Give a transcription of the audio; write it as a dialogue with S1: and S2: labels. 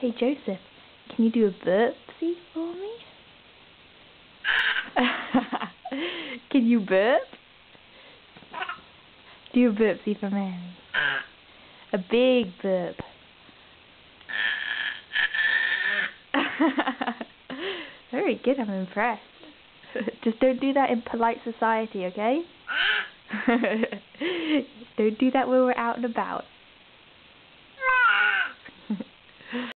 S1: Hey Joseph, can you do a burpsy for me? Can you burp? Do a burpsy for Mary. A big burp. Very good, I'm impressed. Just don't do that in polite society, okay? Don't do that when we're out and about.